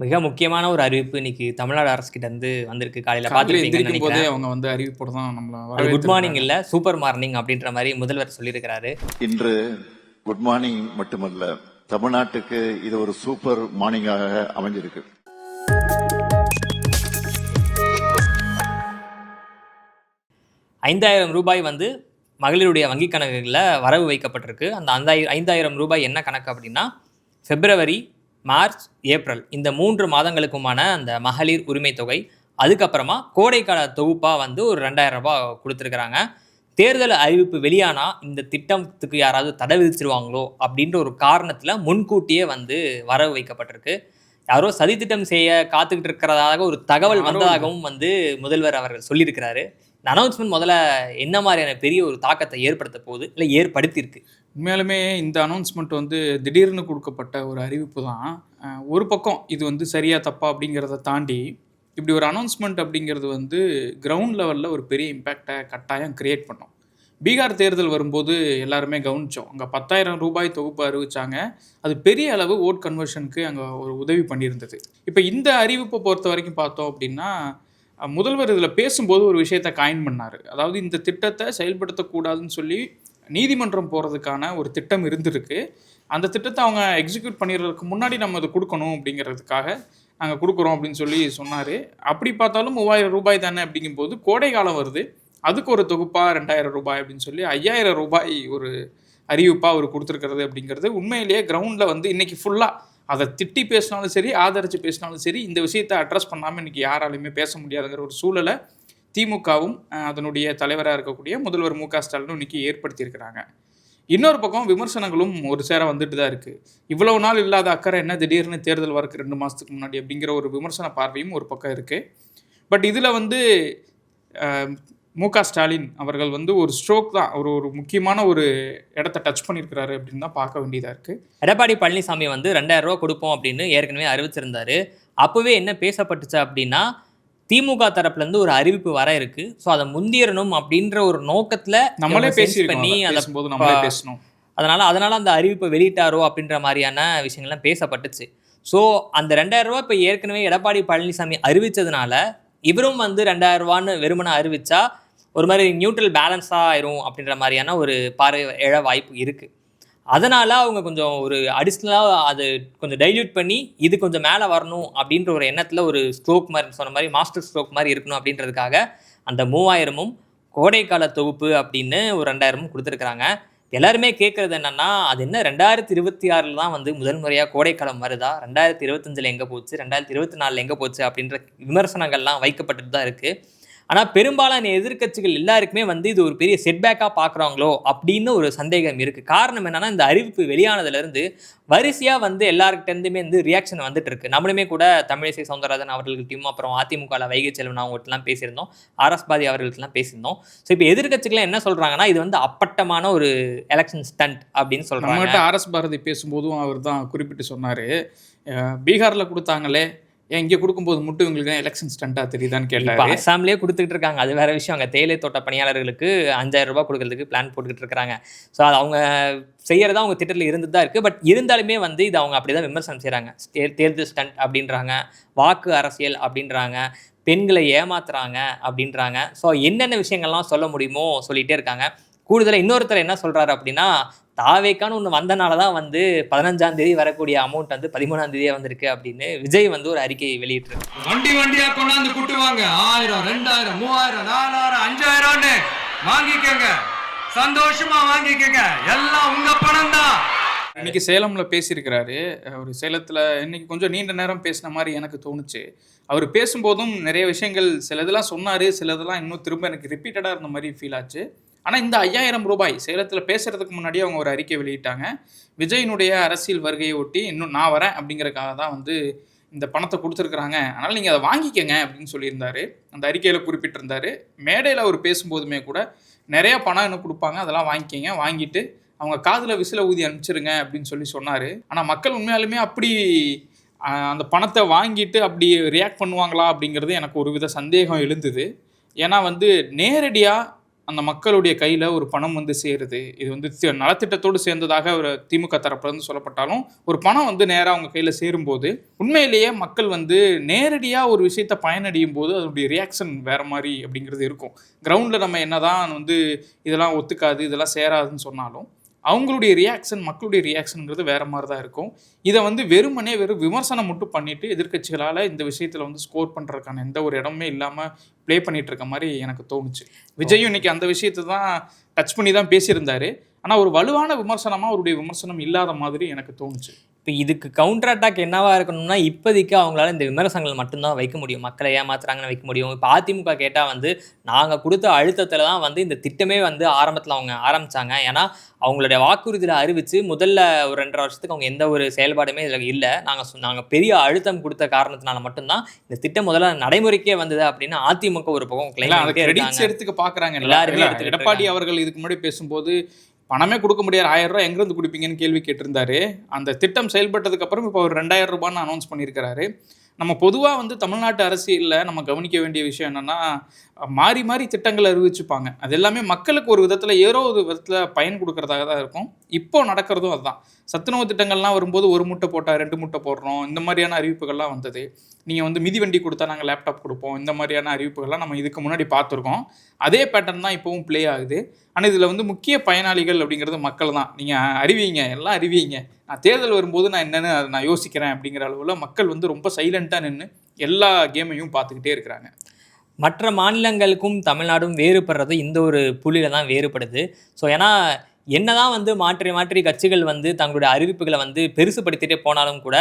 மிக முக்கியமான ஒரு அறிவிப்பு இன்னைக்கு தமிழ்நாடு அரசுகிட்ட இருந்து வந்திருக்கு. காலையில காலையில பார்த்துருப்பீங்கன்னு எந்திரிக்கும் போதே நினைக்கிறேன். அவங்க வந்து அறிவிப்போட தான் நம்மள அது குட் மார்னிங் வரவேற்றிருக்கிறாங்க. இல்ல, சூப்பர் மார்னிங் அப்படின்ற மாரி முதல்வர் சொல்லியிருக்கிறாரு. இன்று குட் மார்னிங் மட்டுமல்ல, தமிழ்நாட்டுக்கு இது ஒரு சூப்பர் மார்னிங்காக அமைஞ்சிருக்கு. ரூ. 5,000 வந்து மகளிருடைய வங்கிக் கணக்குகளில் வரவு வைக்கப்பட்டிருக்கு. அந்த 5,000 என்ன கணக்கு அப்படின்னா, பிப்ரவரி, மார்ச், ஏப்ரல் இந்த 3 மாதங்களுக்குமான அந்த மகளிர் உரிமை தொகை, அதுக்கப்புறமா கோடைக்கால தொகுப்பாக வந்து ஒரு ரூ. 2,000 கொடுத்துருக்குறாங்க. தேர்தல் அறிவிப்பு வெளியானா இந்த திட்டத்துக்கு யாராவது தடை விதிச்சிருவாங்களோ அப்படின்ற ஒரு காரணத்தில் முன்கூட்டியே வந்து வரவு வைக்கப்பட்டிருக்கு. யாரோ சதித்திட்டம் செய்ய காத்துக்கிட்டு இருக்கிறதாக ஒரு தகவல் வந்ததாகவும் வந்து முதல்வர் அவர்கள் சொல்லியிருக்கிறாரு. இந்த அனௌன்ஸ்மெண்ட் முதல்ல என்ன மாதிரியான பெரிய ஒரு தாக்கத்தை ஏற்படுத்த போகுது, இல்லை ஏற்படுத்தியிருக்கு? உண்மையாலுமே இந்த அனௌன்ஸ்மெண்ட் வந்து திடீர்னு கொடுக்கப்பட்ட ஒரு அறிவிப்பு தான். ஒரு பக்கம் இது வந்து சரியா தப்பா அப்படிங்கிறத தாண்டி, இப்படி ஒரு அனௌன்ஸ்மெண்ட் அப்படிங்கிறது வந்து கிரவுண்ட் லெவலில் ஒரு பெரிய இம்பேக்டை கட்டாயம் கிரியேட் பண்ணும். பீகார் தேர்தல் வரும்போது எல்லாருமே கவனித்தோம். அங்கே ரூ. 10,000 தொகுப்பு அறிவிச்சாங்க. அது பெரிய அளவு ஓட் கன்வர்ஷனுக்கு அங்கே ஒரு உதவி பண்ணியிருந்தது. இப்போ இந்த அறிவிப்பை பொறுத்த வரைக்கும் பார்த்தோம் அப்படின்னா, முதல்வர் இதில் பேசும்போது ஒரு விஷயத்தை காயின் பண்ணார். அதாவது இந்த திட்டத்தை செயல்படுத்தக்கூடாதுன்னு சொல்லி நீதிமன்றம் போகிறதுக்கான ஒரு திட்டம் இருந்திருக்கு. அந்த திட்டத்தை அவங்க எக்ஸிக்யூட் பண்ணிடுறதுக்கு முன்னாடி நம்ம அதை கொடுக்கணும் அப்படிங்கிறதுக்காக நாங்கள் கொடுக்குறோம் அப்படின்னு சொல்லி சொன்னார். அப்படி பார்த்தாலும் ரூ. 3,000 தானே அப்படிங்கும்போது கோடை காலம் வருது, அதுக்கு ஒரு தொகுப்பாக ரூ. 2,000 அப்படின்னு சொல்லி ரூ. 5,000 ஒரு அறிவிப்பாக அவர் கொடுத்துருக்கிறது அப்படிங்கிறது உண்மையிலேயே கிரவுண்டில் வந்து இன்றைக்கி ஃபுல்லாக அதை திட்டி பேசினாலும் சரி, ஆதரித்து பேசினாலும் சரி, இந்த விஷயத்தை அட்ரஸ் பண்ணாமல் இன்றைக்கி யாராலையுமே பேச முடியாதுங்கிற ஒரு சூழலை திமுகவும் அதனுடைய தலைவராக இருக்கக்கூடிய முதல்வர் மு.க.ஸ்டாலினும் இன்றைக்கி ஏற்படுத்தியிருக்கிறாங்க. இன்னொரு பக்கம் விமர்சனங்களும் ஒரு சேர வந்துட்டு தான் இருக்குது. இவ்வளவு நாள் இல்லாத அக்கறை என்ன திடீர்னு தேர்தல் வரக்கு 2 மாதத்துக்கு முன்னாடி அப்படிங்கிற ஒரு விமர்சன பார்வையும் ஒரு பக்கம் இருக்குது. பட் இதில் வந்து மு.க.ஸ்டாலின் அவர்கள் வந்து ஒரு ஸ்ட்ரோக் தான், ஒரு முக்கியமான ஒரு இடத்த டச் பண்ணியிருக்கிறாரு அப்படின்னு தான் பார்க்க வேண்டியதாக இருக்குது. எடப்பாடி பழனிசாமி வந்து ரூ. 2,000 கொடுப்போம் அப்படின்னு ஏற்கனவே அறிவிச்சிருந்தாரு. அப்போவே என்ன பேசப்பட்டுச்சு அப்படின்னா, திமுக தரப்புலேருந்து ஒரு அறிவிப்பு வர இருக்கு, ஸோ அதை முந்திரணும் அப்படின்ற ஒரு நோக்கத்தில் நம்மளே பண்ணி நம்மளே பேசணும். அதனால அந்த அறிவிப்பை வெளியிட்டாரோ அப்படின்ற மாதிரியான விஷயங்கள்லாம் பேசப்பட்டுச்சு. ஸோ அந்த ரூ. 2,000 இப்போ ஏற்கனவே எடப்பாடி பழனிசாமி அறிவித்ததுனால இவரும் வந்து ரூ. 2,000 வெறுமனை அறிவித்தா ஒரு மாதிரி நியூட்ரல் பேலன்ஸாக ஆயிரும் அப்படின்ற மாதிரியான ஒரு பார்வை எழ வாய்ப்பு இருக்குது. அதனால் அவங்க கொஞ்சம் ஒரு அடிஷ்னலாக அது கொஞ்சம் டைல்யூட் பண்ணி இது கொஞ்சம் மேலே வரணும் அப்படின்ற ஒரு எண்ணத்தில் ஒரு ஸ்ட்ரோக் மாதிரி சொன்ன மாதிரி மாஸ்டர் ஸ்ட்ரோக் மாதிரி இருக்கணும் அப்படின்றதுக்காக அந்த 3,000 கோடைக்கால தொகுப்பு அப்படின்னு ஒரு 2,000 கொடுத்துருக்குறாங்க. எல்லாருமே கேட்குறது என்னென்னா, அது என்ன 2026 தான் வந்து முதல் முறையாக கோடைக்காலம் வருதா, 2025 எங்கே போச்சு, 2024 எங்கே போச்சு அப்படின்ற விமர்சனங்கள்லாம் வைக்கப்பட்டுட்டு தான் இருக்குது. ஆனால் பெரும்பாலான எதிர்க்கட்சிகள் எல்லாருக்குமே வந்து இது ஒரு பெரிய செட்பேக்காக பார்க்குறாங்களோ அப்படின்னு ஒரு சந்தேகம் இருக்குது. காரணம் என்னென்னா, இந்த அறிவிப்பு வெளியானதுலேருந்து வரிசையாக வந்து எல்லாருக்கிட்டேருந்துமே வந்து ரியாக்ஷன் வந்துட்டு இருக்கு. நம்மளுமே கூட தமிழிசை சவுந்தரராஜன் அவர்கள்கிட்டையும், அப்புறம் அதிமுகவில் வைகை செல்வன் அவங்ககிட்டலாம் பேசியிருந்தோம், ஆர்எஸ் பாதி அவர்கள்ட்டலாம் பேசியிருந்தோம். ஸோ இப்போ எதிர்க்கட்சிகள் என்ன சொல்கிறாங்கன்னா, இது வந்து அப்பட்டமான ஒரு எலெக்ஷன் ஸ்டண்ட் அப்படின்னு சொல்கிறாங்க. நம்மகிட்ட ஆர்எஸ் பாரதி பேசும்போதும் அவர் தான் குறிப்பிட்டு சொன்னார், பீகாரில் கொடுத்தாங்களே, ஏன் இங்கே கொடுக்கும்போது மட்டும் இவங்களுக்கு எலெக்ஷன் ஸ்டண்ட்டாக தெரியுதான்னு கேட்டார். அசாம்லேயே கொடுத்துக்கிட்டு இருக்காங்க, அது வேறு விஷயம். அங்கே தேயிலை தோட்ட பணியாளர்களுக்கு ரூ. 5,000 கொடுக்கறதுக்கு பிளான் போட்டுக்கிட்டு இருக்கிறாங்க. ஸோ அது அவங்க செய்கிறதா அவங்க திட்டத்தில் இருந்து தான் இருக்குது. பட் இருந்தாலுமே வந்து இது அவங்க அப்படி தான் விமர்சனம் செய்கிறாங்க. தேர்தல் ஸ்டண்ட் அப்படின்றாங்க, வாக்கு அரசியல் அப்படின்றாங்க, பெண்களை ஏமாத்துறாங்க அப்படின்றாங்க. ஸோ என்னென்ன விஷயங்கள்லாம் சொல்ல முடியுமோ சொல்லிகிட்டே இருக்காங்க. கூடுதலாக இன்னொருத்தர் என்ன சொல்கிறாரு அப்படின்னா, தாவேக்கான்னு ஒன்று வந்தனால தான் வந்து 15ஆம் தேதி வரக்கூடிய அமௌண்ட் வந்து 13ஆம் தேதியாக வந்திருக்கு அப்படின்னு விஜய் வந்து ஒரு அறிக்கையை வெளியிட்டிருக்கு. வண்டியாக கொண்டாந்து கூட்டுவாங்க, 1000, 2000, 3000, 4000, 5000 வாங்கிக்கங்க, சந்தோஷமா வாங்கிக்கங்க, எல்லாம் உங்க பணம் தான். இன்னைக்கு சேலமில் பேசியிருக்கிறாரு. ஒரு சேலத்தில் இன்னைக்கு கொஞ்சம் நீண்ட நேரம் பேசின மாதிரி எனக்கு தோணுச்சு. அவர் பேசும்போதும் நிறைய விஷயங்கள் சிலதெல்லாம் சொன்னார், சிலதெல்லாம் இன்னும் திரும்ப எனக்கு ரிப்பீட்டடாக இருந்த மாதிரி ஃபீல் ஆச்சு. ஆனால் இந்த ரூ. 5,000 சேலத்தில் பேசுகிறதுக்கு முன்னாடியே அவங்க ஒரு அறிக்கை வெளியிட்டாங்க. விஜயினுடைய அரசியல் வருகையை ஒட்டி இன்னும் நான் வரேன் அப்படிங்கிறதுக்காக தான் வந்து இந்த பணத்தை கொடுத்துருக்குறாங்க, அதனால் நீங்கள் அதை வாங்கிக்கங்க அப்படின்னு சொல்லியிருந்தார். அந்த அறிக்கையில் குறிப்பிட்டிருந்தார். மேடையில் அவர் பேசும்போதுமே கூட நிறையா பணம் இன்னும் கொடுப்பாங்க, அதெல்லாம் வாங்கிக்கங்க, வாங்கிட்டு அவங்க காதில் விசில ஊதி அனுப்பிச்சிருங்க அப்படின்னு சொல்லி சொன்னார். ஆனால் மக்கள் உண்மையாலுமே அப்படி அந்த பணத்தை வாங்கிட்டு அப்படி ரியாக்ட் பண்ணுவாங்களா அப்படிங்கிறது எனக்கு ஒரு வித சந்தேகம் எழுந்தது. ஏன்னா வந்து நேரடியாக அந்த மக்களுடைய கையில் ஒரு பணம் வந்து சேருது. இது வந்து நலத்திட்டத்தோடு சேர்ந்ததாக ஒரு திமுக தரப்புலேருந்து சொல்லப்பட்டாலும் ஒரு பணம் வந்து நேராக அவங்க கையில் சேரும்போது உண்மையிலேயே மக்கள் வந்து நேரடியாக ஒரு விஷயத்தை பயனடையும் போது அதனுடைய ரியாக்ஷன் வேறு மாதிரி அப்படிங்கிறது இருக்கும். கிரவுண்டில் நம்ம என்னதான் வந்து இதெல்லாம் ஒத்துக்காது இதெல்லாம் சேராதுன்னு சொன்னாலும் அவங்களுடைய ரியாக்ஷன் மக்களுடைய ரியாக்ஷனுங்கிறது வேறு மாதிரி தான் இருக்கும். இதை வந்து வெறும் விமர்சனம் மட்டும் பண்ணிவிட்டு எதிர்க்கட்சிகளால் இந்த விஷயத்தில் வந்து ஸ்கோர் பண்ணுறதுக்கான எந்த ஒரு இடமே இல்லாமல் ப்ளே பண்ணிகிட்டு இருக்க மாதிரி எனக்கு தோணுச்சு. விஜயும் இன்னைக்கு அந்த விஷயத்தை தான் டச் பண்ணி தான் பேசியிருந்தாரு. ஆனால் ஒரு வலுவான விமர்சனமாக அவருடைய விமர்சனம் இல்லாத மாதிரி எனக்கு தோணுச்சு. இப்போ இதுக்கு கவுண்டர் அட்டாக் என்னவா இருக்கணும்னா இப்போதைக்கு அவங்களால இந்த விமர்சனங்கள் மட்டும்தான் வைக்க முடியும். மக்களை ஏமாத்துறாங்கன்னு வைக்க முடியும். இப்போ அதிமுக கேட்டால் வந்து நாங்கள் கொடுத்த அழுத்தத்தில் தான் வந்து இந்த திட்டமே வந்து ஆரம்பத்தில் அவங்க ஆரம்பித்தாங்க. ஏன்னா அவங்களுடைய வாக்குறுதியில் அறிவித்து முதல்ல ஒரு 2.5 வருஷத்துக்கு அவங்க எந்த ஒரு செயல்பாடுமே இதில் இல்லை. நாங்கள் பெரிய அழுத்தம் கொடுத்த காரணத்தினால மட்டும்தான் இந்த திட்டம் முதல்ல நடைமுறைக்கே வந்தது அப்படின்னு அதிமுக ஒரு பக்கம் கிளைம் எடுத்துக்க பார்க்குறாங்க. எடப்பாடி அவர்கள் இதுக்கு முன்னாடி பேசும்போது பணமே கொடுக்க முடியாது, 1000 ரூபாய் எங்கேருந்து கொடுப்பீங்கன்னு கேள்வி கேட்டிருந்தாரு. அந்த திட்டம் செயல்பட்டதுக்கு அப்புறம் இப்போ ஒரு 2000 ரூபான்னு அனௌன்ஸ் பண்ணியிருக்கிறாரு. நம்ம பொதுவாக வந்து தமிழ்நாட்டு அரசியலில் நம்ம கவனிக்க வேண்டிய விஷயம் என்னென்னா மாறி மாறி திட்டங்கள் அறிவிச்சுப்பாங்க. அது எல்லாமே மக்களுக்கு ஒரு விதத்தில் ஏதோ ஒரு விதத்தில் பயன் கொடுக்கறதாக தான் இருக்கும். இப்போ நடக்கிறதும் அதுதான். சத்துணவு திட்டங்கள்லாம் வரும்போது 1 முட்டை போட்டால் 2 முட்டை போடுறோம், இந்த மாதிரியான அறிவிப்புகள்லாம் வந்தது. நீங்கள் வந்து மிதிவண்டி கொடுத்தா நாங்கள் லேப்டாப் கொடுப்போம், இந்த மாதிரியான அறிவிப்புகள்லாம் நம்ம இதுக்கு முன்னாடி பார்த்துருக்கோம். அதே பேட்டர்ன் தான் இப்போவும் ப்ளே ஆகுது. ஆனால் இதில் வந்து முக்கிய பயனாளிகள் அப்படிங்கிறது மக்கள் தான். நீங்கள் அறிவிங்க, எல்லாம் அறிவிங்க, நான் தேர்தல் வரும்போது நான் என்னென்னு நான் யோசிக்கிறேன் அப்படிங்கிற அளவில் மக்கள் வந்து ரொம்ப சைலண்ட்டாக நின்று எல்லா கேமையும் பார்த்துக்கிட்டே இருக்கிறாங்க. மற்ற மாநிலங்களுக்கும் தமிழ்நாடும் வேறுபடுறது இந்த ஒரு புள்ளியில் தான் வேறுபடுது. ஸோ ஏன்னா என்னதான் வந்து மாற்றி மாற்றி கட்சிகள் வந்து தங்களுடைய அறிவிப்புகளை வந்து பெருசுப்படுத்திட்டே போனாலும் கூட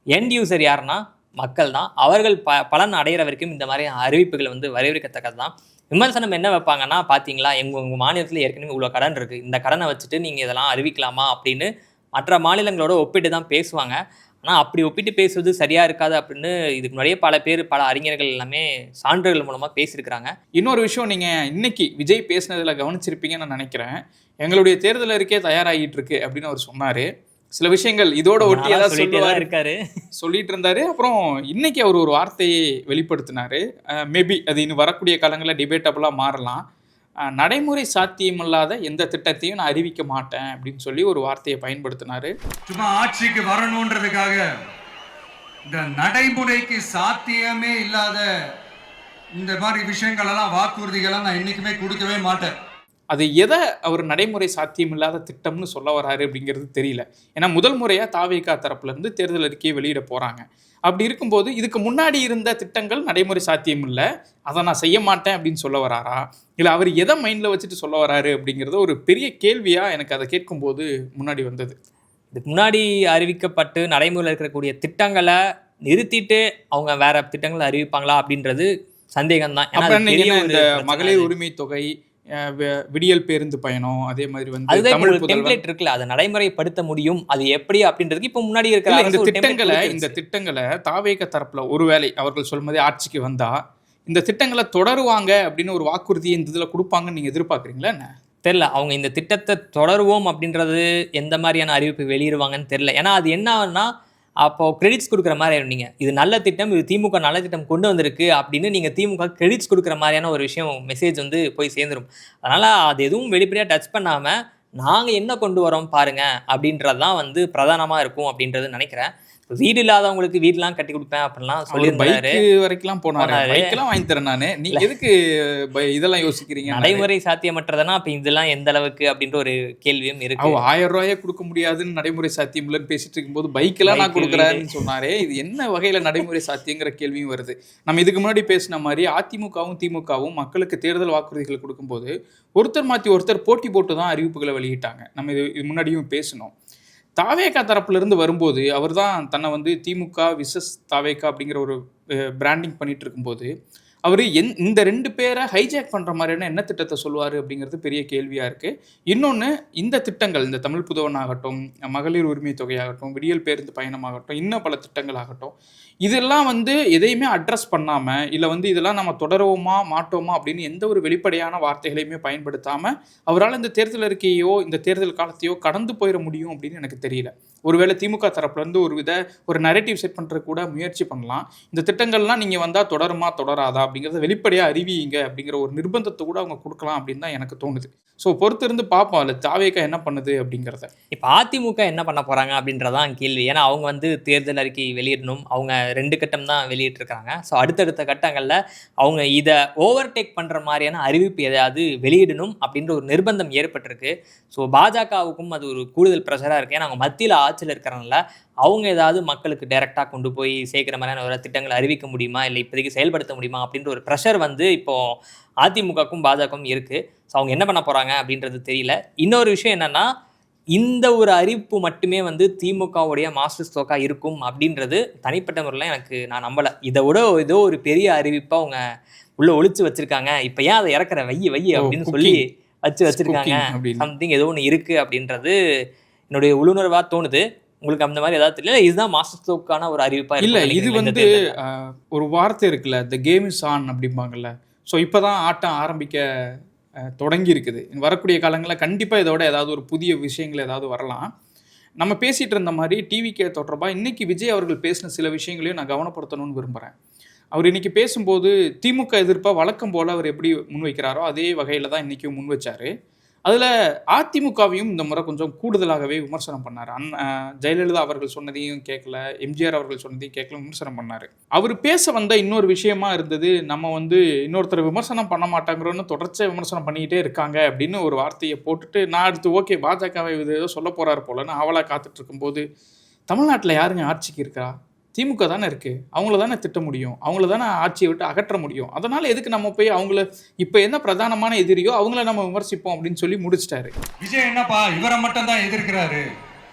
எண்ட் யூசர் யாருன்னா மக்கள் தான். அவர்கள் பலன் அடைகிற வரைக்கும் இந்த மாதிரி அறிவிப்புகள் வந்து வரவேற்கத்தக்கது தான். விமர்சனம் என்ன வைப்பாங்கன்னா, பார்த்தீங்களா உங்கள் மாநிலத்தில் ஏற்கனவே இவ்வளோ கடன் இருக்குது, இந்த கடனை வச்சுட்டு நீங்கள் இதெல்லாம் அறிவிக்கலாமா அப்படின்னு மற்ற மாநிலங்களோட ஒப்பிட்டு தான் பேசுவாங்க. ஆனால் அப்படி ஒப்பிட்டு பேசுவது சரியாக இருக்காது அப்படின்னு இதுக்கு முன்னாடியே பல அறிஞர்கள் எல்லாமே சான்றுகள் மூலமாக பேசியிருக்கிறாங்க. இன்னொரு விஷயம் நீங்கள் இன்னைக்கு விஜய் பேசினதில் கவனிச்சிருப்பீங்கன்னு நான் நினைக்கிறேன். எங்களுடைய தேர்தல் அறிக்கை தயாராகிட்டு இருக்கு அப்படின்னு அவர் சொன்னார். சில விஷயங்கள் இதோட ஒட்டி சொல்லிட்டு இருந்தாரு. அப்புறம் இன்னைக்கு அவர் ஒரு வார்த்தையை வெளிப்படுத்தினாரு. மேபி அது இன்னும் வரக்கூடிய காலங்களில் டிபேட்டபுளாக மாறலாம். நடைமுறை சாத்தியமில்லாத எந்த திட்டத்தையும் நான் அறிவிக்க மாட்டேன் அப்படின்னு சொல்லி ஒரு வார்த்தையை பயன்படுத்தினாரு. சும்மா ஆட்சிக்கு வரணுன்றதுக்காக இந்த நடைமுறைக்கு சாத்தியமே இல்லாத இந்த மாதிரி விஷயங்கள் எல்லாம் வாக்குறுதிகளை நான் என்னைக்குமே கொடுக்கவே மாட்டேன். அது எதை அவர் நடைமுறை சாத்தியமில்லாத திட்டம்னு சொல்ல வராரு அப்படிங்கிறது தெரியல. ஏன்னா முதல் முறையாக தாவேகா தரப்புலேருந்து தேர்தல் அறிக்கையை வெளியிட போகிறாங்க. அப்படி இருக்கும்போது இதுக்கு முன்னாடி இருந்த திட்டங்கள் நடைமுறை சாத்தியம் இல்லை, அதை நான் செய்ய மாட்டேன் அப்படின்னு சொல்ல வராரா, இல்லை அவர் எதை மைண்டில் வச்சுட்டு சொல்ல வராரு அப்படிங்கிறது ஒரு பெரிய கேள்வியாக எனக்கு அதை கேட்கும்போது முன்னாடி வந்தது. இதுக்கு முன்னாடி அறிவிக்கப்பட்டு நடைமுறையில் இருக்கக்கூடிய திட்டங்களை நிறுத்திட்டு அவங்க வேற திட்டங்களை அறிவிப்பாங்களா அப்படின்றது சந்தேகம் தான். இந்த மகளிர் உரிமை தொகை, விடியல் பேருந்து பயணம், அதே மாதிரி வந்து தமிழ் டெம்ப்ளேட் இருக்குல்ல, அதை நடைமுறைப்படுத்த முடியும் அது எப்படி அப்படின்றதுக்கு இப்போ முன்னாடி இருக்கிற இந்த திட்டங்களை தாவேக தரப்புல ஒருவேளை அவர்கள் சொல்லும்போதே ஆட்சிக்கு வந்தா இந்த திட்டங்களை தொடருவாங்க அப்படின்னு ஒரு வாக்குறுதியை இந்த இதில் கொடுப்பாங்கன்னு நீங்கள் எதிர்பார்க்குறீங்களா என்ன தெரியல. அவங்க இந்த திட்டத்தை தொடருவோம் அப்படின்றது எந்த மாதிரியான அறிவிப்பு வெளியிடுவாங்கன்னு தெரியல. ஏன்னா அது என்னன்னா அப்போது கிரெடிட்ஸ் கொடுக்குற மாதிரி இருந்தீங்க. இது நல்ல திட்டம், இது திமுக நல்ல திட்டம் கொண்டு வந்திருக்கு அப்படின்னு நீங்கள் திமுக கிரெடிட்ஸ் கொடுக்குற மாதிரியான ஒரு விஷயம் மெசேஜ் வந்து போய் சேர்ந்துடும். அதனால் அது எதுவும் வெளிப்படையாக டச் பண்ணாமல் நாங்கள் என்ன கொண்டு வரோம் பாருங்கள் அப்படின்றது தான் வந்து பிரதானமாக இருக்கும் அப்படின்றது நினைக்கிறேன். வீடு இல்லாதவங்களுக்கு வீடெல்லாம் கட்டி கொடுப்பேன் அப்படிலாம் சொல்லியிருந்தாரு. வரைக்கும் போனாரு, பைக்கெல்லாம் வாங்கி தரேன் நான். நீங்க எதுக்கு இதெல்லாம் யோசிக்கிறீங்க? நடைமுறை சாத்தியமற்றதுனா அப்ப இதெல்லாம் எந்த அளவுக்கு அப்படின்ற ஒரு கேள்வியும் இருக்கு. 1000 ரூபாயே கொடுக்க முடியாதுன்னு நடைமுறை சாத்தியம் இல்லைன்னு பேசிட்டு இருக்கும்போது பைக்கெல்லாம் நான் கொடுக்குறேன்னு சொன்னாரே, இது என்ன வகையில நடைமுறை சாத்தியங்கிற கேள்வியும் வருது. நம்ம இதுக்கு முன்னாடி பேசின மாதிரி அதிமுகவும் திமுகவும் மக்களுக்கு தேர்தல் வாக்குறுதிகள் கொடுக்கும்போது ஒருத்தர் மாற்றி ஒருத்தர் போட்டி போட்டு தான் அறிவிப்புகளை வெளியிட்டாங்க. நம்ம இது முன்னாடியும் பேசணும். தாவேகா தரப்புலேருந்து வரும்போது அவர் தான் தன்னை வந்து திமுக விசஸ் தாவேகா அப்படிங்கிற ஒரு பிராண்டிங் பண்ணிட்டு இருக்கும்போது அவர் இந்த 2 பேரை ஹைஜாக் பண்ணுற மாதிரியான என்ன திட்டத்தை சொல்லுவார் அப்படிங்கிறது பெரிய கேள்வியாக இருக்குது. இன்னொன்று, இந்த திட்டங்கள், இந்த தமிழ் புதவன் ஆகட்டும், மகளிர் உரிமை தொகையாகட்டும், விடியல் பேருந்து பயணமாகட்டும், இன்னும் பல திட்டங்கள் ஆகட்டும், இதெல்லாம் வந்து எதையுமே அட்ரஸ் பண்ணாமல், இல்லை வந்து இதெல்லாம் நம்ம தொடருவோமா மாட்டோமா அப்படின்னு எந்த ஒரு வெளிப்படையான வார்த்தைகளையுமே பயன்படுத்தாமல் அவரால் இந்த தேர்தல் அறிக்கையோ இந்த தேர்தல் காலத்தையோ கடந்து போயிட முடியும் அப்படின்னு எனக்கு தெரியல. ஒருவேளை திமுக தரப்புலேருந்து ஒரு நரேட்டிவ் செட் பண்ணுறது கூட முயற்சி பண்ணலாம். இந்த திட்டங்கள்லாம் நீங்கள் வந்தால் தொடருமா தொடராதா அப்படிங்கிறத வெளிப்படையாக அறிவியுங்க அப்படிங்கிற ஒரு நிர்பந்தத்தை கூட அவங்க கொடுக்கலாம் அப்படின்னு தான் எனக்கு தோணுது. ஸோ பொறுத்து இருந்து பார்ப்போம் அதில் தாவேகா என்ன பண்ணுது அப்படிங்கிறத. இப்போ அதிமுக என்ன பண்ண போகிறாங்க அப்படின்றதான் கேள்வி. ஏன்னா அவங்க வந்து தேர்தல் அறிக்கை வெளியிடணும். அவங்க 2 கட்டம் தான் வெளியிட்டிருக்காங்க. ஸோ அடுத்தடுத்த கட்டங்களில் அவங்க இதை ஓவர்டேக் பண்ணுற மாதிரியான அறிவிப்பு எதையாவது வெளியிடணும் அப்படின்ற ஒரு நிர்பந்தம் ஏற்பட்டிருக்கு. ஸோ பாஜகவுக்கும் அது ஒரு கூடுதல் ப்ரெஷராக இருக்குது. ஏன்னா அவங்க மத்தியில் ஆட்சியில் இருக்கிறனால அவங்க ஏதாவது மக்களுக்கு டைரெக்டாக கொண்டு போய் சேர்க்குற மாதிரியான ஒரு திட்டங்களை அறிவிக்க முடியுமா, இல்லை இப்போதைக்கு செயல்படுத்த முடியுமா அப்படின்ற ஒரு ப்ரெஷர் வந்து இப்போது அதிமுகவுக்கும் பாஜகவும் இருக்குது. ஸோ அவங்க என்ன பண்ண போகிறாங்க அப்படின்றது தெரியல. இன்னொரு விஷயம் என்னென்னா, இந்த ஒரு அறிவிப்பு மட்டுமே வந்து திமுகவுடைய மாஸ்டர் ஸ்ட்ரோக்காக இருக்கும் அப்படின்றது தனிப்பட்ட முறையில் நான் நம்பலை. இதை விட ஏதோ ஒரு பெரிய அறிவிப்பாக அவங்க உள்ளே ஒளிச்சு வச்சுருக்காங்க. இப்போ ஏன் அதை இறக்குற வை அப்படின்னு சொல்லி வச்சுருக்காங்க. சம்திங் ஏதோ ஒன்று இருக்குது அப்படின்றது என்னுடைய உள்ளுணர்வாக தோணுது. உங்களுக்கு அந்த மாதிரி ஏதாவது தெரியல? இதுதான் மாஸ்டர் ஸ்ட்ரோக்கான ஒரு அறிவிப்பாக இல்லை. இது வந்து ஒரு வார்த்தை இருக்குல்ல, த கேம் இஸ் ஆன் அப்படிம்பாங்கல்ல. ஸோ இப்போ தான் ஆட்டம் ஆரம்பிக்க தொடங்கி இருக்குது. வரக்கூடிய காலங்களில் கண்டிப்பாக இதோட ஏதாவது ஒரு புதிய விஷயங்கள் ஏதாவது வரலாம். நம்ம பேசிகிட்டு இருந்த மாதிரி டிவிகே தொடர்பாக இன்றைக்கி விஜய் அவர்கள் பேசின சில விஷயங்களையும் நான் கவனப்படுத்தணும்னு விரும்புகிறேன். அவர் இன்றைக்கி பேசும்போது திமுக எதிர்ப்பாக வழக்கம் போல் அவர் எப்படி முன்வைக்கிறாரோ அதே வகையில் தான் இன்றைக்கும் முன் வச்சார். அதில் அதிமுகவையும் இந்த முறை கொஞ்சம் கூடுதலாகவே விமர்சனம் பண்ணார். ஜெயலலிதா அவர்கள் சொன்னதையும் கேட்கல, எம்ஜிஆர் அவர்கள் சொன்னதையும் கேட்கல, விமர்சனம் பண்ணார். அவர் பேச வந்த இன்னொரு விஷயமா இருந்தது, நம்ம வந்து இன்னொருத்தர் விமர்சனம் பண்ண மாட்டாங்கிறோன்னு தொடர்ச்சியாக விமர்சனம் பண்ணிக்கிட்டே இருக்காங்க அப்படின்னு ஒரு வார்த்தையை போட்டுட்டு, நான் அடுத்து ஓகே பாஜகவை இது ஏதோ சொல்ல போகிறாரு போலன்னு ஆவலாக காத்துட்டு இருக்கும்போது, தமிழ்நாட்டில் யாருங்க ஆட்சிக்கு இருக்கா? திமுக தானே இருக்குது. அவங்கள தானே திட்ட முடியும், அவங்கள தானே ஆட்சியை விட்டு அகற்ற முடியும். அதனால் எதுக்கு நம்ம போய் அவங்கள இப்போ என்ன பிரதானமான எதிரியோ அவங்கள நம்ம விமர்சிப்போம் அப்படின்னு சொல்லி முடிச்சிட்டாரு. விஜய் என்னப்பா இவரை மட்டும் தான் எதிர்க்கிறாரு,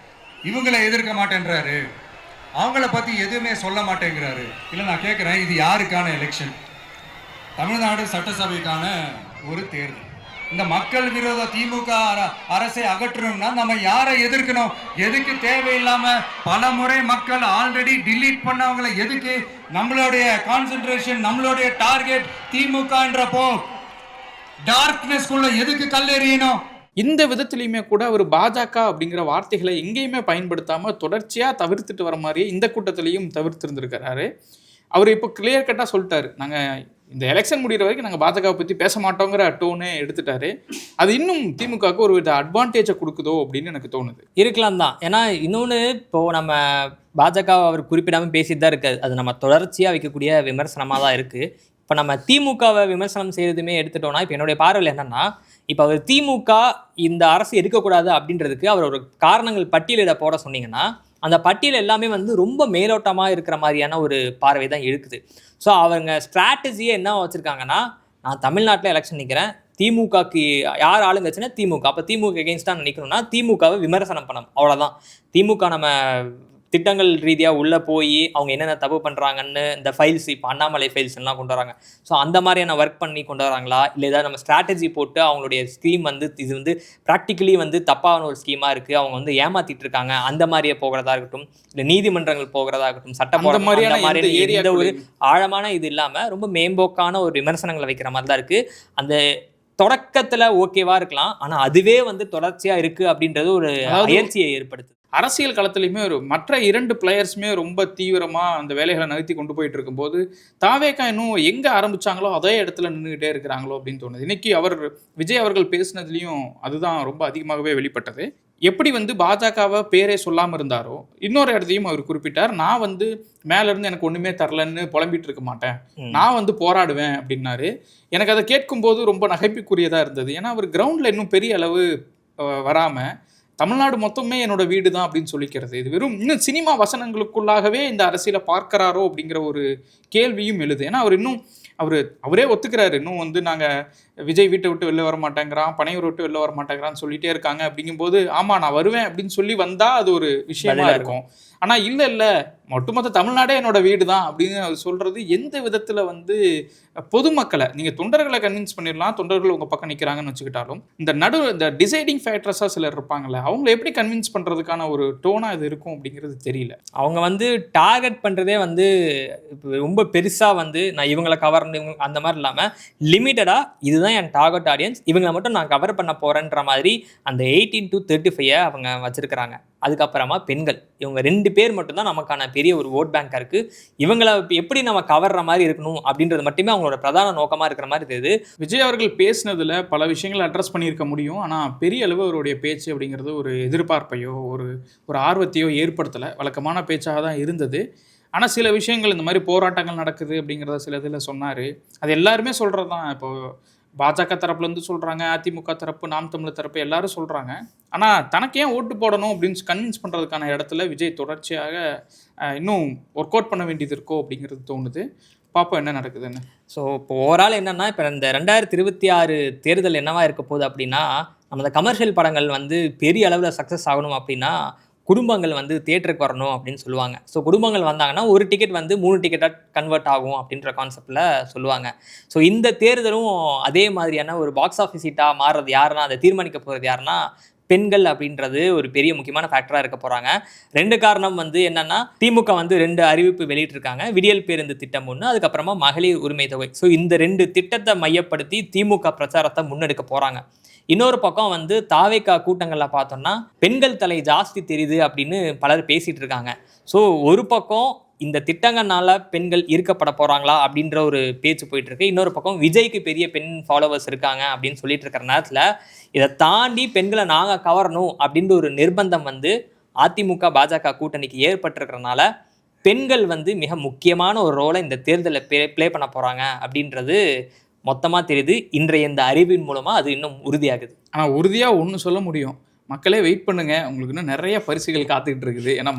இவங்களை எதிர்க்க மாட்டேன்றாரு, அவங்கள பற்றி எதுவுமே சொல்ல மாட்டேங்கிறாரு. இல்லை நான் கேட்குறேன், இது யாருக்கான எலெக்ஷன்? தமிழ்நாடு சட்டசபைக்கான ஒரு தேர்தல். இந்த மக்கள் விரோத திமுக அரசை அகற்றணும்னா நம்ம யாரை எதிர்க்கணும்? எதுக்கு தேவையில்லாம பல முறை மக்கள் ஆல்ரெடி டிலீட் பண்ணவங்களை எதுக்கு நம்மளுடைய கான்சென்ட்ரேஷன், நம்மளுடைய டார்கெட் திமுகன்றப்போ டார்க்னஸ்குள்ள எதுக்கு கல்லெறியணும்? இந்த விதத்திலையுமே கூட அவர் பாஜக அப்படிங்கிற வார்த்தைகளை எங்கேயுமே பயன்படுத்தாமல் தொடர்ச்சியாக தவிர்த்துட்டு வர மாதிரியே இந்த கூட்டத்திலையும் தவிர்த்திருந்திருக்கிறாரு. அவர் இப்போ கிளியர் கட்டாக சொல்லிட்டாரு, நாங்கள் இந்த எலெக்ஷன் முடிகிற வரைக்கும் நாங்கள் பாஜகவை பற்றி பேச மாட்டோங்கிற டோனே எடுத்துட்டாரு. அது இன்னும் திமுகவுக்கு ஒரு வித அட்வான்டேஜை கொடுக்குதோ அப்படின்னு எனக்கு தோணுது. இருக்கலாம் தான். ஏன்னா இன்னொன்று, இப்போது நம்ம பாஜக அவர் குறிப்பிடாமல் பேசிட்டு தான் இருக்காது. அது நம்ம தொடர்ச்சியாக வைக்கக்கூடிய விமர்சனமாக தான் இருக்குது. இப்போ நம்ம திமுகவை விமர்சனம் செய்கிறதுமே எடுத்துட்டோம்னா, இப்போ என்னுடைய பார்வையில் என்னென்னா, இப்போ அவர் திமுக இந்த அரசு எடுக்கக்கூடாது அப்படின்றதுக்கு அவர் ஒரு காரணங்கள் பட்டியலிட போட சொன்னீங்கன்னா, அந்த பட்டியல் எல்லாமே வந்து ரொம்ப மேலோட்டமாக இருக்கிற மாதிரியான ஒரு பார்வை தான் இருக்குது. ஸோ அவங்க ஸ்ட்ராட்டஜியை என்ன வச்சுருக்காங்கன்னா, நான் தமிழ்நாட்டில் எலெக்ஷன் நிற்கிறேன், திமுகக்கு யார் ஆளுங்கச்சுன்னா திமுக, அப்போ திமுக எகெயின்ஸ்டாக நிற்கணும்னா திமுகவை விமர்சனம் பண்ணணும், அவ்வளோதான். திமுக நம்ம திட்டங்கள் ரீதியாக உள்ளே போய் அவங்க என்னென்ன தப்பு பண்ணுறாங்கன்னு இந்த ஃபைல்ஸ், இப்போ அண்ணாமலை ஃபைல்ஸ் எல்லாம் கொண்டு வராங்க. ஸோ அந்த மாதிரியான ஒர்க் பண்ணி கொண்டு வராங்களா, இல்லை ஏதாவது நம்ம ஸ்ட்ராட்டஜி போட்டு அவங்களுடைய ஸ்கீம் வந்து இது வந்து ப்ராக்டிக்கலி வந்து தப்பான ஒரு ஸ்கீமாக இருக்குது, அவங்க வந்து ஏமாற்றிட்டு இருக்காங்க, அந்த மாதிரியே போகிறதா இருக்கட்டும், இல்லை நீதிமன்றங்கள் போகிறதா இருக்கட்டும், சட்டம் மாதிரியான எந்த ஒரு ஆழமான இது இல்லாமல் ரொம்ப மேம்போக்கான ஒரு விமர்சனங்களை வைக்கிற மாதிரி தான் இருக்குது. அந்த தொடக்கத்தில் ஓகேவா இருக்கலாம், ஆனால் அதுவே வந்து தொடர்ச்சியாக இருக்குது அப்படின்றது ஒரு அயற்சியை ஏற்படுத்துது. அரசியல் களத்துலையுமே மற்ற 2 பிளேயர்ஸுமே ரொம்ப தீவிரமாக அந்த வேலைகளை நகர்த்தி கொண்டு போயிட்டு இருக்கும்போது தாவேகா இன்னும் எங்கே ஆரம்பித்தாங்களோ அதே இடத்துல நின்றுக்கிட்டே இருக்கிறாங்களோ அப்படின்னு தோணுது. இன்றைக்கி விஜய் அவர்கள் பேசினதுலேயும் அதுதான் ரொம்ப அதிகமாகவே வெளிப்பட்டது. எப்படி வந்து பாஜகவை பேரே சொல்லாமல் இருந்தாரோ, இன்னொரு இடத்தையும் அவர் குறிப்பிட்டார், நான் வந்து மேலேருந்து எனக்கு ஒன்றுமே தரலன்னு புலம்பிட்டு இருக்க மாட்டேன், நான் வந்து போராடுவேன் அப்படின்னாரு. எனக்கு அதை கேட்கும்போது ரொம்ப நகைப்புக்குரியதாக இருந்தது. ஏன்னா அவர் கிரவுண்டில் இன்னும் பெரிய அளவு வராமல் தமிழ்நாடு மொத்தமே என்னோட வீடு தான் அப்படின்னு சொல்லிக்கிறது, இது வெறும் இன்னும் சினிமா வசனங்களுக்குள்ளாகவே இந்த அரசியலை பார்க்கிறாரோ அப்படிங்கிற ஒரு கேள்வியும் எழுது. ஏன்னா அவரே ஒத்துக்கிறாரு, இன்னும் வந்து நாங்கள் விஜய் வீட்டை விட்டு வெளில வர மாட்டேங்கிறான், பனையூர் விட்டு வெளில வர மாட்டேங்கிறான்னு சொல்லிட்டே இருக்காங்க. அப்படிங்கும்போது ஆமாம் நான் வருவேன் அப்படின்னு சொல்லி வந்தால் அது ஒரு விஷயமா இருக்கும். ஆனால் இல்லை ஒட்டுமொத்த தமிழ்நாடே என்னோட வீடு தான் அப்படின்னு அவர் சொல்கிறது எந்த விதத்தில் வந்து பொதுமக்களை, நீங்கள் தொண்டர்களை கன்வின்ஸ் பண்ணிடலாம், தொண்டர்கள் உங்கள் பக்கம் நிற்கிறாங்கன்னு வச்சுக்கிட்டாலும் இந்த டிசைடிங் ஃபேக்டர்ஸாக சிலர் இருப்பாங்கள்ல, அவங்கள எப்படி கன்வின்ஸ் பண்ணுறதுக்கான ஒரு டோனாக இது இருக்கும் அப்படிங்கிறது தெரியல. அவங்க வந்து டார்கெட் பண்ணுறதே வந்து ரொம்ப பெருசாக வந்து நான் இவங்களை கவர்ந்து அந்த மாதிரி இல்லாமல் லிமிட்டடாக இதுதான் தான் என் டார்கெட் ஆடியன்ஸ், இவங்களை மட்டும் நான் கவர் பண்ண போகிறேன்ற மாதிரி அந்த 18 to 35 அவங்க வச்சுருக்கிறாங்க. அதுக்கப்புறமா பெண்கள், இவங்க 2 பேர் மட்டும்தான் நமக்கான பெரிய ஒரு ஓட் பேங்காக இருக்குது. இவங்களை எப்படி நம்ம கவர்ற மாதிரி இருக்கணும் அப்படின்றது மட்டுமே அவங்களோட பிரதான நோக்கமாக இருக்கிற மாதிரி தெரியுது. விஜய் அவர்கள் பேசினதில் பல விஷயங்களை அட்ரஸ் பண்ணியிருக்க முடியும். ஆனால் பெரிய அளவு அவருடைய பேச்சு அப்படிங்கிறது ஒரு எதிர்பார்ப்பையோ ஒரு ஆர்வத்தையோ ஏற்படுத்தலை. வழக்கமான பேச்சாக தான் இருந்தது. ஆனால் சில விஷயங்கள் இந்த மாதிரி போராட்டங்கள் நடக்குது அப்படிங்கிறத சில இதில் சொன்னார். அது எல்லாருமே சொல்கிறது தான். இப்போது பாஜக தரப்புலேருந்து சொல்கிறாங்க, அதிமுக தரப்பு, நாம் தமிழர் தரப்பு எல்லாரும் சொல்கிறாங்க. ஆனால் தனக்கு ஏன் ஓட்டு போடணும் அப்படின்னு கன்வின்ஸ் பண்ணுறதுக்கான இடத்துல விஜய் தொடர்ச்சியாக இன்னும் ஒர்க் அவுட் பண்ண வேண்டியது இருக்கோ அப்படிங்கிறது தோணுது. பார்ப்போம் என்ன நடக்குதுன்னு. ஸோ இப்போ ஓவரால் என்னென்னா, இப்போ இந்த 2026 தேர்தல் என்னவா இருக்க போகுது அப்படின்னா, நம்ம இந்த கமர்ஷியல் படங்கள் வந்து பெரிய அளவில் சக்ஸஸ் ஆகணும் அப்படின்னா குடும்பங்கள் வந்து தியேட்டருக்கு வரணும் அப்படின்னு சொல்லுவாங்க. ஸோ குடும்பங்கள் வந்தாங்கன்னா ஒரு டிக்கெட் வந்து 3 டிக்கெட்டாக கன்வெர்ட் ஆகும் அப்படின்ற கான்செப்டில் சொல்லுவாங்க. ஸோ இந்த தேர்தலும் அதே மாதிரியான ஒரு பாக்ஸ் ஆஃபீஸ் ஹிட்டாக மாறுறது யாருன்னா, அதை தீர்மானிக்க போகிறது யாருன்னா பெண்கள் அப்படின்றது ஒரு பெரிய முக்கியமான ஃபேக்டராக இருக்க போகிறாங்க. 2 காரணம் வந்து என்னென்னா, திமுக வந்து 2 அறிவிப்பு வெளியிட்டிருக்காங்க. விடியல் பேருந்து திட்டம் ஒன்று, அதுக்கப்புறமா மகளிர் உரிமை தொகை. ஸோ இந்த 2 திட்டத்தை மையப்படுத்தி திமுக பிரச்சாரத்தை முன்னெடுக்க போகிறாங்க. இன்னொரு பக்கம் வந்து தாவேகா கூட்டங்களில் பார்த்தோம்னா பெண்கள் தலை ஜாஸ்தி தெரியுது அப்படின்னு பலர் பேசிகிட்டு இருக்காங்க. ஸோ ஒரு பக்கம் இந்த திட்டங்கள்னால பெண்கள் ஈர்க்கப்பட போகிறாங்களா அப்படின்ற ஒரு பேச்சு போயிட்டுருக்கு. இன்னொரு பக்கம் விஜய்க்கு பெரிய பெண் ஃபாலோவர்ஸ் இருக்காங்க அப்படின்னு சொல்லிட்டு இருக்கிற நேரத்தில் இதை தாண்டி பெண்களை நாங்கள் கவரணும் அப்படின்ற ஒரு நிர்பந்தம் வந்து அதிமுக பாஜக கூட்டணிக்கு ஏற்பட்டிருக்கிறனால பெண்கள் வந்து மிக முக்கியமான ஒரு ரோலை இந்த தேர்தலில் ப்ளே பண்ண போகிறாங்க அப்படின்றது மொத்தமாக தெரியுது. இன்றைய இந்த அறிவின் மூலமாக அது இன்னும் உறுதியாகுது. ஆனால் உறுதியாக ஒன்று சொல்ல முடியும், மக்களே வெயிட் பண்ணுங்கள், உங்களுக்கு இன்னும் நிறைய பரிசுகள் காத்துக்கிட்டு இருக்குது. ஏன்னா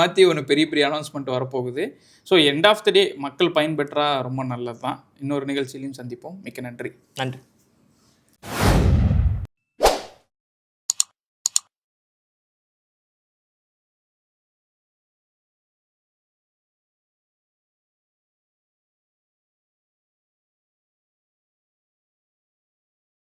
மாற்றி ஒன்று பெரிய அனௌன்ஸ்மெண்ட் வரப்போகுது. ஸோ எண்ட் ஆஃப் த டே மக்கள் பயன்பெற்றா ரொம்ப நல்லது தான். இன்னொரு நிகழ்ச்சியிலையும் சந்திப்போம். மிக்க நன்றி. நன்றி.